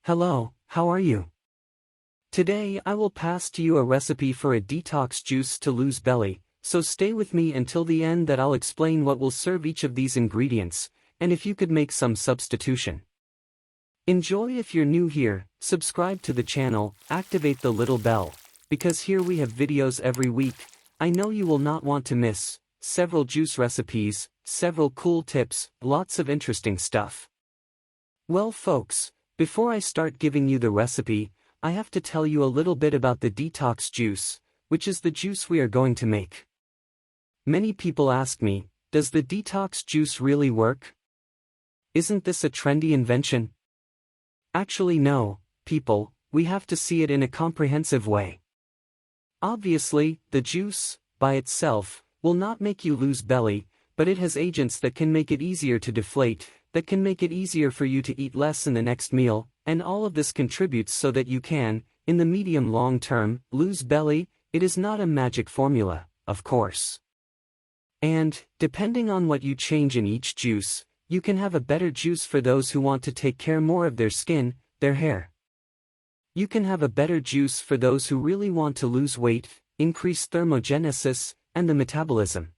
Hello, how are you? Today I will pass to you a recipe for a detox juice to lose belly, so stay with me until the end that I'll explain what will serve each of these ingredients, and if you could make some substitution. Enjoy. If you're new here, subscribe to the channel, activate the little bell, because here we have videos every week. I know you will not want to miss several juice recipes, several cool tips, lots of interesting stuff. Well folks, before I start giving you the recipe, I have to tell you a little bit about the detox juice, which is the juice we are going to make. Many people ask me, does the detox juice really work? Isn't this a trendy invention? Actually no, people, we have to see it in a comprehensive way. Obviously, the juice, by itself, will not make you lose belly, but it has agents that can make it easier to deflate, that can make it easier for you to eat less in the next meal, and all of this contributes so that you can, in the medium-long term, lose belly. It is not a magic formula, of course. And, depending on what you change in each juice, you can have a better juice for those who want to take care more of their skin, their hair. You can have a better juice for those who really want to lose weight, increase thermogenesis, and the metabolism.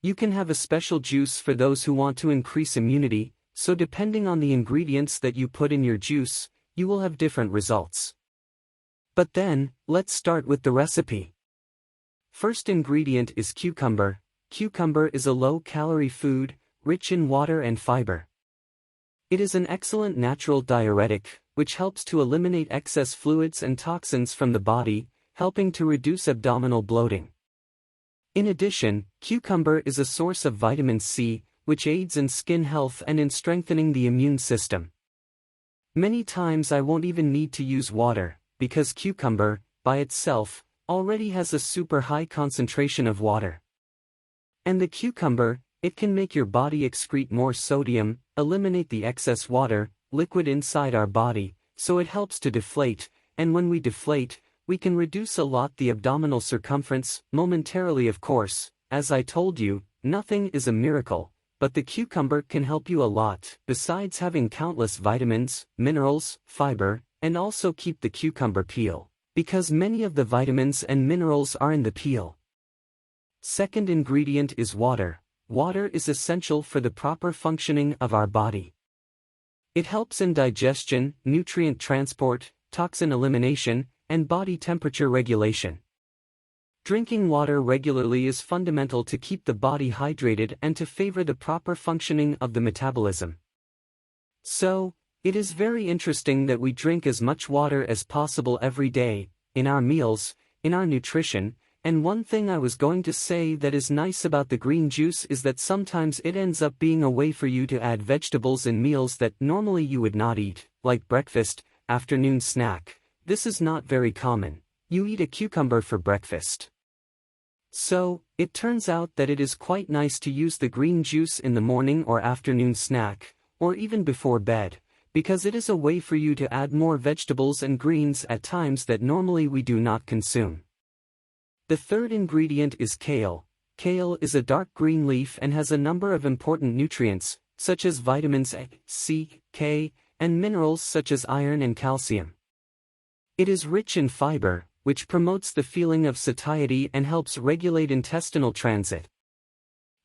You can have a special juice for those who want to increase immunity, so depending on the ingredients that you put in your juice, you will have different results. But then, let's start with the recipe. First ingredient is cucumber. Cucumber is a low-calorie food, rich in water and fiber. It is an excellent natural diuretic, which helps to eliminate excess fluids and toxins from the body, helping to reduce abdominal bloating. In addition, cucumber is a source of vitamin C, which aids in skin health and in strengthening the immune system. Many times I won't even need to use water, because cucumber, by itself, already has a super high concentration of water. And the cucumber, it can make your body excrete more sodium, eliminate the excess water, liquid inside our body, so it helps to deflate, and when we deflate, we can reduce a lot the abdominal circumference, momentarily of course. As I told you, nothing is a miracle, but the cucumber can help you a lot, besides having countless vitamins, minerals, fiber, and also keep the cucumber peel, because many of the vitamins and minerals are in the peel. Second ingredient is water. Water is essential for the proper functioning of our body. It helps in digestion, nutrient transport, toxin elimination, and body temperature regulation. Drinking water regularly is fundamental to keep the body hydrated and to favor the proper functioning of the metabolism. So, it is very interesting that we drink as much water as possible every day, in our meals, in our nutrition, and one thing I was going to say that is nice about the green juice is that sometimes it ends up being a way for you to add vegetables in meals that normally you would not eat, like breakfast, afternoon snack. This is not very common. You eat a cucumber for breakfast. So, it turns out that it is quite nice to use the green juice in the morning or afternoon snack, or even before bed, because it is a way for you to add more vegetables and greens at times that normally we do not consume. The third ingredient is kale. Kale is a dark green leaf and has a number of important nutrients, such as vitamins A, C, K, and minerals such as iron and calcium. It is rich in fiber, which promotes the feeling of satiety and helps regulate intestinal transit.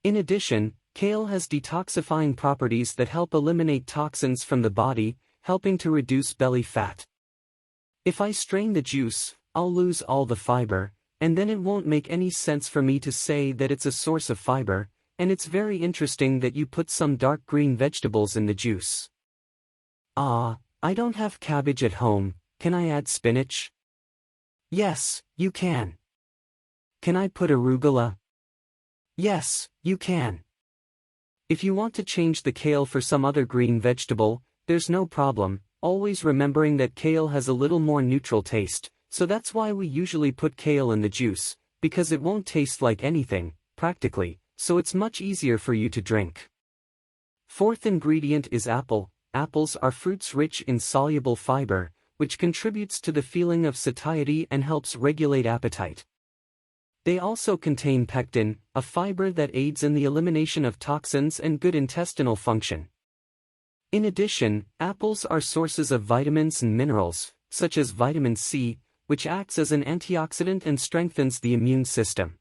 In addition, kale has detoxifying properties that help eliminate toxins from the body, helping to reduce belly fat. If I strain the juice, I'll lose all the fiber, and then it won't make any sense for me to say that it's a source of fiber, and it's very interesting that you put some dark green vegetables in the juice. I don't have cabbage at home. Can I add spinach? Yes, you can. Can I put arugula? Yes, you can. If you want to change the kale for some other green vegetable, there's no problem, always remembering that kale has a little more neutral taste, so that's why we usually put kale in the juice, because it won't taste like anything, practically, so it's much easier for you to drink. Fourth ingredient is apple. Apples are fruits rich in soluble fiber, which contributes to the feeling of satiety and helps regulate appetite. They also contain pectin, a fiber that aids in the elimination of toxins and good intestinal function. In addition, apples are sources of vitamins and minerals, such as vitamin C, which acts as an antioxidant and strengthens the immune system.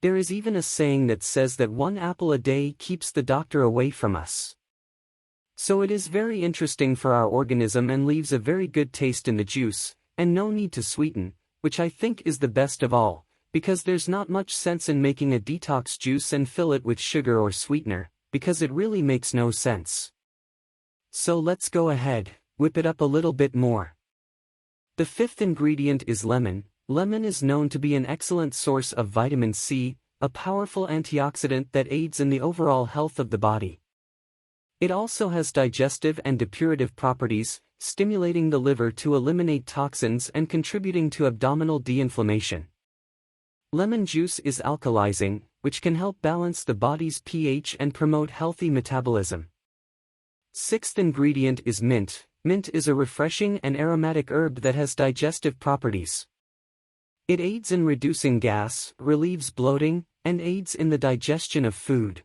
There is even a saying that says that one apple a day keeps the doctor away from us. So it is very interesting for our organism and leaves a very good taste in the juice, and no need to sweeten, which I think is the best of all, because there's not much sense in making a detox juice and fill it with sugar or sweetener, because it really makes no sense. So let's go ahead, whip it up a little bit more. The fifth ingredient is lemon. Lemon is known to be an excellent source of vitamin C, a powerful antioxidant that aids in the overall health of the body. It also has digestive and depurative properties, stimulating the liver to eliminate toxins and contributing to abdominal de-inflammation. Lemon juice is alkalizing, which can help balance the body's pH and promote healthy metabolism. Sixth ingredient is mint. Mint is a refreshing and aromatic herb that has digestive properties. It aids in reducing gas, relieves bloating, and aids in the digestion of food.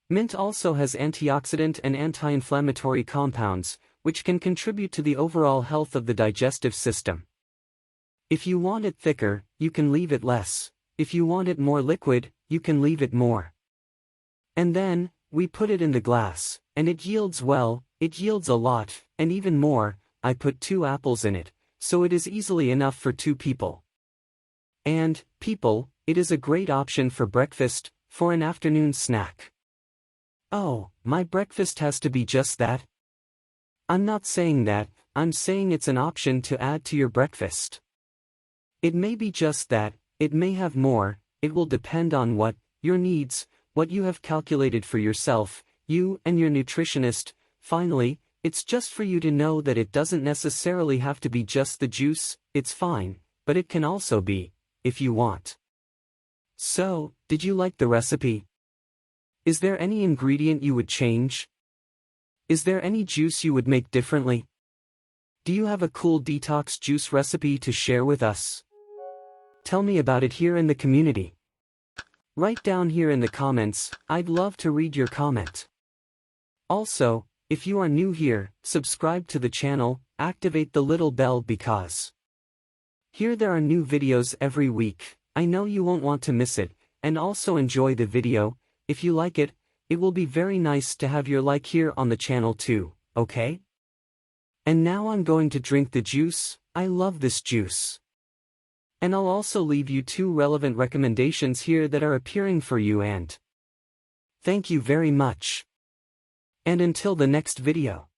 Mint also has antioxidant and anti-inflammatory compounds, which can contribute to the overall health of the digestive system. If you want it thicker, you can leave it less. If you want it more liquid, you can leave it more. And then, we put it in the glass, and it yields a lot, and even more. I put 2 apples in it, so it is easily enough for 2 people. And, people, it is a great option for breakfast, for an afternoon snack. Oh, my breakfast has to be just that? I'm not saying that, I'm saying it's an option to add to your breakfast. It may be just that, it may have more, it will depend on your needs, what you have calculated for yourself, you and your nutritionist. Finally, it's just for you to know that it doesn't necessarily have to be just the juice, it's fine, but it can also be, if you want. So, did you like the recipe? Is there any ingredient you would change? Is there any juice you would make differently? Do you have a cool detox juice recipe to share with us? Tell me about it here in the community. Write down here in the comments, I'd love to read your comment. Also, if you are new here, subscribe to the channel, activate the little bell because here there are new videos every week. I know you won't want to miss it, and also enjoy the video. If you like it, it will be very nice to have your like here on the channel too, okay? And now I'm going to drink the juice. I love this juice. And I'll also leave you 2 relevant recommendations here that are appearing for you, and thank you very much. And until the next video.